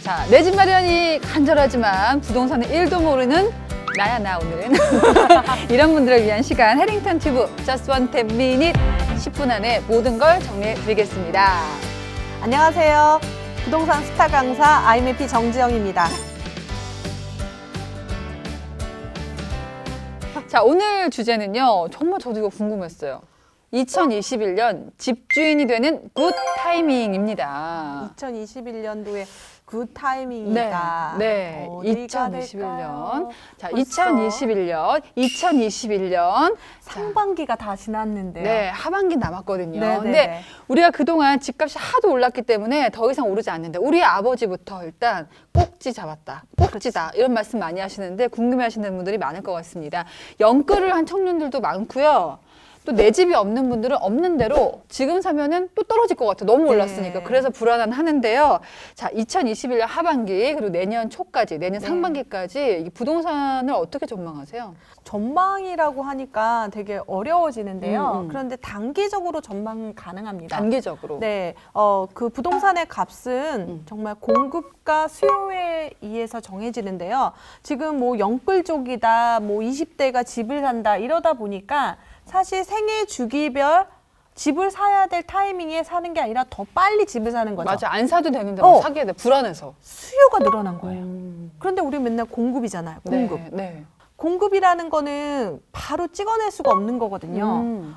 자, 내 집 마련이 간절하지만 부동산은 1도 모르는 나야 나 오늘은 이런 분들을 위한 시간 해링턴 튜브 Just One Tap Minute 10분 안에 모든 걸 정리해 드리겠습니다. 안녕하세요. 부동산 스타 강사 IMP 정지영입니다. 자, 오늘 주제는요. 정말 저도 이거 궁금했어요. 2021년 집주인이 되는 굿 타이밍입니다. 2021년도에 굿 타이밍이다. 네, 어디가 2021년. 될까요? 자, 벌써? 2021년. 상반기가 다 지났는데요. 네, 하반기 남았거든요. 네네네. 근데 우리가 그동안 집값이 하도 올랐기 때문에 더 이상 오르지 않는데 우리 아버지부터 일단 꼭지 잡았다. 꼭지다. 이런 말씀 많이 하시는데 궁금해하시는 분들이 많을 것 같습니다. 영끌을 한 청년들도 많고요. 또 내 집이 없는 분들은 없는 대로 지금 사면은 또 떨어질 것 같아. 너무 올랐으니까. 네. 그래서 불안하는데요. 자, 2021년 하반기 그리고 내년 초까지, 내년 네. 상반기까지 이 부동산을 어떻게 전망하세요? 전망이라고 하니까 되게 어려워지는데요. 음. 그런데 단기적으로 전망 가능합니다. 단기적으로. 네, 그 부동산의 값은 정말 공급과 수요에 의해서 정해지는데요. 지금 뭐 영끌족이다, 뭐 20대가 집을 산다 이러다 보니까 사실 생애 주기별 집을 사야 될 타이밍에 사는 게 아니라 더 빨리 집을 사는 거죠. 맞아. 안 사도 되는데 막 사게 돼. 불안해서. 수요가 늘어난 거예요. 그런데 우리 맨날 공급이잖아요. 공급. 네, 네. 공급이라는 거는 바로 찍어낼 수가 없는 거거든요.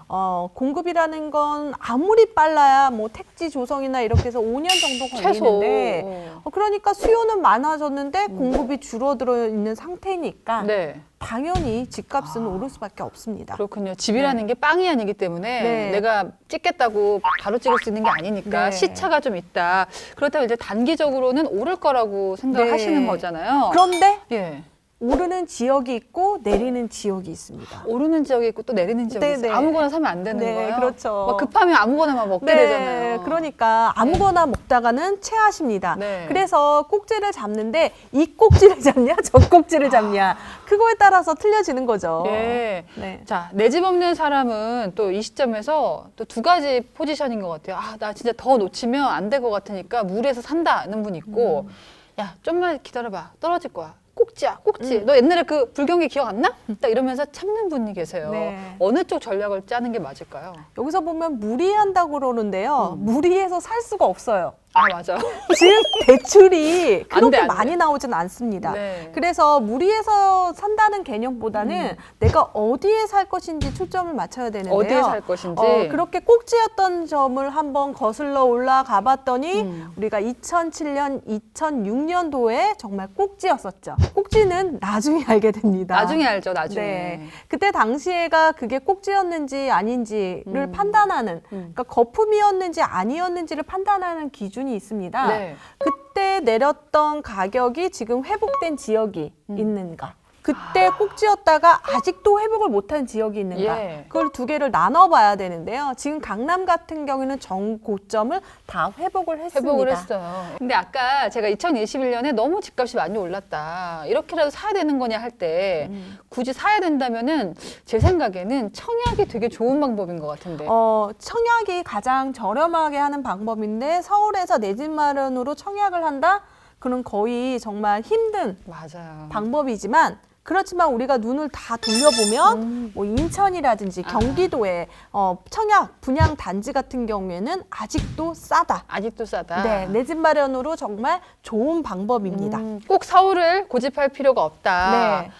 공급이라는 건 아무리 빨라야 뭐 택지 조성이나 이렇게 해서 5년 정도 걸리는데 그러니까 수요는 많아졌는데 공급이 줄어들어 있는 상태니까 네. 당연히 집값은 오를 수밖에 없습니다. 그렇군요. 집이라는 게 빵이 아니기 때문에 네. 내가 찍겠다고 바로 찍을 수 있는 게 아니니까 네. 시차가 좀 있다. 그렇다고 이제 단기적으로는 오를 거라고 생각하시는 네. 거잖아요. 그런데 예. 오르는 지역이 있고 내리는 지역이 있습니다. 오르는 지역이 있고 또 내리는 지역이 네, 있어요. 네. 아무거나 사면 안 되는 네, 거예요. 그렇죠. 막 급하면 아무거나 막 먹게 되잖아요. 그러니까 아무거나 먹다가는 체하십니다. 네. 그래서 꼭지를 잡는데 이 꼭지를 잡냐, 저 꼭지를 잡냐 그거에 따라서 틀려지는 거죠. 예. 네. 자, 내 집 없는 사람은 또 이 시점에서 또 두 가지 포지션인 것 같아요. 아, 나 진짜 더 놓치면 안 될 것 같으니까 무리해서 산다는 분 있고, 야, 좀만 기다려봐. 떨어질 거야. 꼭지야, 꼭지. 너 옛날에 그 불경기 기억 안 나? 딱 이러면서 참는 분이 계세요. 네. 어느 쪽 전략을 짜는 게 맞을까요? 여기서 보면 무리한다고 그러는데요. 무리해서 살 수가 없어요. 아, 맞아. 즉 대출이 안 돼, 그렇게 안 돼. 많이 나오진 않습니다. 네. 그래서 무리해서 산다는 개념보다는 내가 어디에 살 것인지 초점을 맞춰야 되는데요. 어디에 살 것인지. 그렇게 꼭지였던 점을 한번 거슬러 올라가 봤더니 우리가 2007년, 2006년도에 정말 꼭지였었죠. 꼭지는 나중에 알게 됩니다. 나중에 알죠, 나중에. 네. 그때 당시에가 그게 꼭지였는지 아닌지를 판단하는, 그러니까 거품이었는지 아니었는지를 판단하는 기준이 있습니다. 네. 그때 내렸던 가격이 지금 회복된 지역이 있는가? 그때 꼭지였다가 아직도 회복을 못한 지역이 있는가? 예. 그걸 두 개를 나눠봐야 되는데요. 지금 강남 같은 경우에는 정고점을 다 회복을 했습니다. 회복을 했어요. 근데 아까 제가 2021년에 너무 집값이 많이 올랐다. 이렇게라도 사야 되는 거냐 할 때 굳이 사야 된다면은 제 생각에는 청약이 되게 좋은 방법인 것 같은데. 청약이 가장 저렴하게 하는 방법인데 서울에서 내 집 마련으로 청약을 한다? 그는 거의 정말 힘든 맞아요. 방법이지만 그렇지만 우리가 눈을 다 돌려보면 뭐 인천이라든지 경기도에 청약 분양 단지 같은 경우에는 아직도 싸다. 아직도 싸다. 네, 내 집 마련으로 정말 좋은 방법입니다. 꼭 서울을 고집할 필요가 없다. 네.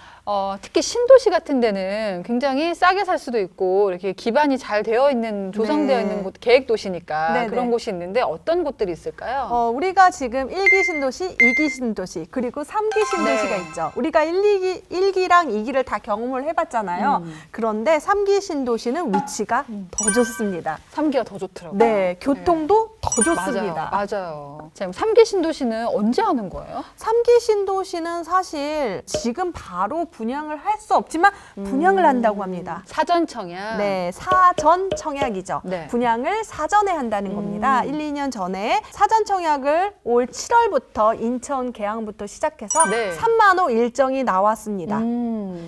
특히 신도시 같은 데는 굉장히 싸게 살 수도 있고 이렇게 기반이 잘 되어 있는 조성되어 네. 있는 곳 계획 도시니까 네, 그런 네. 곳이 있는데 어떤 곳들이 있을까요? 우리가 지금 1기 신도시, 2기 신도시, 그리고 3기 신도시가 네. 있죠. 우리가 1기랑 2기를 다 경험을 해봤잖아요. 그런데 3기 신도시는 위치가 더 좋습니다. 3기가 더 좋더라고요. 네, 교통도 더 좋습니다. 맞아요. 자, 3기 신도시는 언제 하는 거예요? 3기 신도시는 사실 지금 바로 분양을 할 수 없지만 분양을 한다고 합니다. 사전 청약. 네, 사전 청약이죠. 네. 분양을 사전에 한다는 겁니다. 1, 2년 전에 사전 청약을 올 7월부터 인천 계양부터 시작해서 네. 3만 호 일정이 나왔습니다.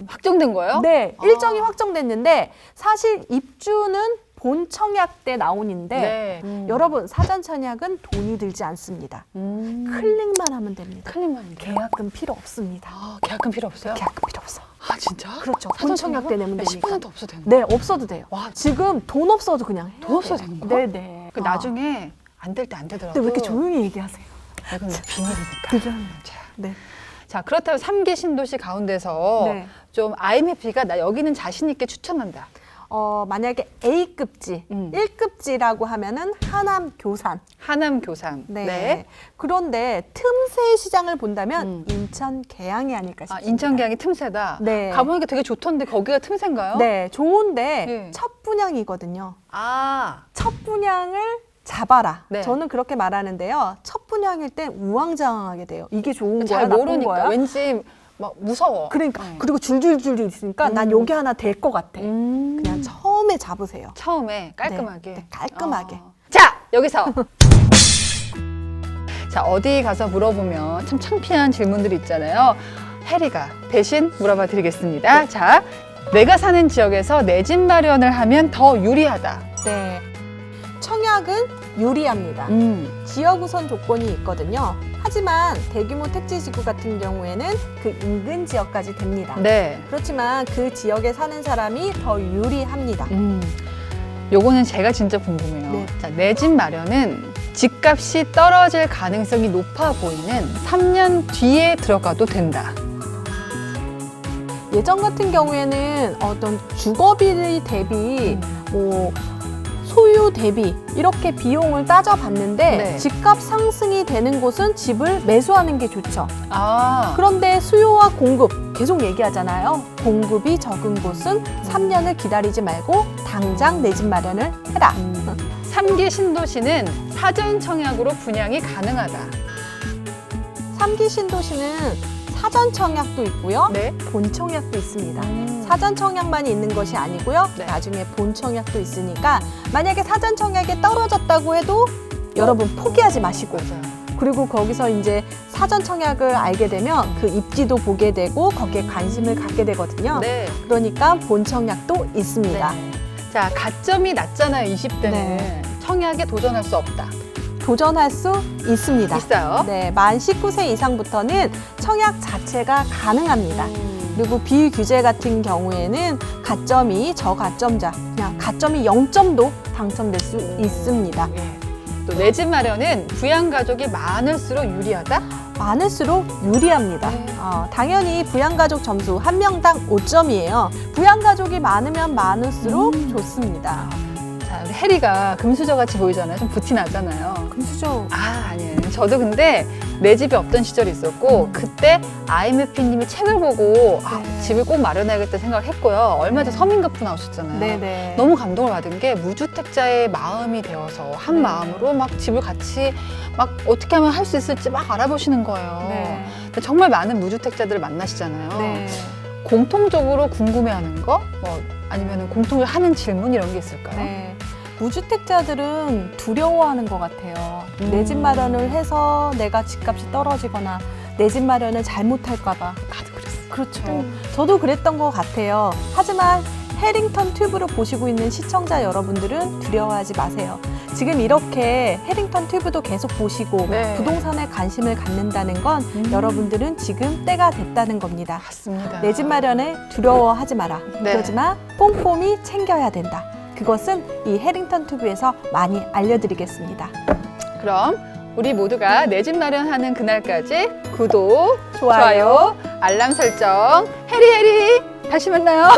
확정된 거예요? 네, 일정이 확정됐는데 사실 입주는 본청약대 나온인데 여러분 사전 청약은 돈이 들지 않습니다. 클릭만 하면 됩니다. 클릭만 계약금 필요 없습니다. 아, 계약금 필요 없어요? 계약금 필요 없어. 아, 진짜? 그렇죠. 사전 본청약대 내면 되니까. 10% 없어도 되는 거야? 네, 없어도 돼요. 와, 지금 돈 없어도 그냥 해야 돈 없어도 돼요. 되는 거야? 네네. 그 나중에 안 될 때 안 되더라도. 근데 왜 이렇게 조용히 얘기하세요? 이건 비밀이니까. 그죠? 자, 네. 자, 그렇다면 3기 신도시 가운데서 네. 좀 IMF가 나 여기는 자신 있게 추천한다. 만약에 A급지, 1급지라고 하면은 하남 교산. 하남 교산. 네. 그런데 틈새 시장을 본다면 인천 계양이 아닐까 아, 싶습니다. 인천 계양이 틈새다. 네. 가보니까 되게 좋던데 거기가 틈새인가요? 네, 좋은데 네. 첫 분양이거든요. 아, 첫 분양을 잡아라. 네. 저는 그렇게 말하는데요. 첫 분양일 때 우왕좌왕하게 돼요. 이게 좋은 거야, 잘 나쁜 모르니까 거야? 왠지 막 무서워. 그러니까 네. 그리고 줄줄줄 있으니까 난 여기 하나 될 것 같아. 음. 그냥 처음에 잡으세요. 처음에 깔끔하게. 네, 깔끔하게. 자, 여기서. 자, 어디 가서 물어보면 참 창피한 질문들이 있잖아요. 해리가 대신 물어봐 드리겠습니다. 자, 내가 사는 지역에서 내 집 마련을 하면 더 유리하다. 네. 청약은 유리합니다. 지역 우선 조건이 있거든요. 하지만 대규모 택지지구 같은 경우에는 그 인근 지역까지 됩니다. 네. 그렇지만 그 지역에 사는 사람이 더 유리합니다. 요거는 제가 진짜 궁금해요. 네. 자, 내 집 마련은 집값이 떨어질 가능성이 높아 보이는 3년 뒤에 들어가도 된다. 예전 같은 경우에는 어떤 주거비 대비 뭐 소유 대비 이렇게 비용을 따져봤는데 네. 집값 상승이 되는 곳은 집을 매수하는 게 좋죠. 아, 그런데 수요와 공급 계속 얘기하잖아요. 공급이 적은 곳은 3년을 기다리지 말고 당장 내 집 마련을 해라. 3기 신도시는 사전 청약으로 분양이 가능하다. 3기 신도시는 사전 청약도 있고요. 네. 본 청약도 있습니다. 사전 청약만이 있는 것이 아니고요. 네. 나중에 본 청약도 있으니까 만약에 사전 청약에 떨어졌다고 해도 여러분 포기하지 마시고 맞아요. 그리고 거기서 이제 사전 청약을 알게 되면 그 입지도 보게 되고 거기에 관심을 갖게 되거든요. 네. 그러니까 본 청약도 있습니다. 네. 자, 가점이 낮잖아요, 20대는. 네. 청약에 도전할 수 없다. 도전할 수 있습니다. 있어요. 네, 만 19세 이상부터는 청약 자체가 가능합니다. 그리고 비규제 같은 경우에는 가점이 저가점자, 그냥 가점이 0점도 당첨될 수 있습니다. 또 내 집 마련은 부양가족이 많을수록 유리하다? 많을수록 유리합니다. 네. 당연히 부양가족 점수 한 명당 5점이에요. 부양가족이 많으면 많을수록 좋습니다. 자, 우리 해리가 금수저 같이 보이잖아요. 좀 부티 나잖아요. 금수저. 아, 아니에요. 저도 근데 내 집이 없던 시절이 있었고 그때 IMF님이 책을 보고 네. 집을 꼭 마련해야겠다 생각을 했고요. 얼마 전에 네. 서민가프 나오셨잖아요. 네네. 너무 감동을 받은 게 무주택자의 마음이 되어서 한 네. 마음으로 막 집을 같이 막 어떻게 하면 할 수 있을지 막 알아보시는 거예요. 네. 근데 정말 많은 무주택자들을 만나시잖아요. 네. 공통적으로 궁금해하는 거, 뭐 아니면 공통을 하는 질문 이런 게 있을까요? 네. 무주택자들은 두려워하는 것 같아요. 내 집 음. 마련을 해서 내가 집값이 떨어지거나 내 집 마련을 잘못할까봐. 나도 그랬어. 그렇죠. 저도 그랬던 것 같아요. 하지만 해링턴 튜브를 보시고 있는 시청자 여러분들은 두려워하지 마세요. 지금 이렇게 해링턴 튜브도 계속 보시고 네. 부동산에 관심을 갖는다는 건 여러분들은 지금 때가 됐다는 겁니다. 맞습니다. 내 집 마련에 두려워하지 마라. 네. 그러지만 꼼꼼히 챙겨야 된다. 그것은 이 해링턴 튜브에서 많이 알려드리겠습니다. 그럼 우리 모두가 내 집 마련하는 그날까지 구독, 좋아요. 알람 설정, 해리 다시 만나요.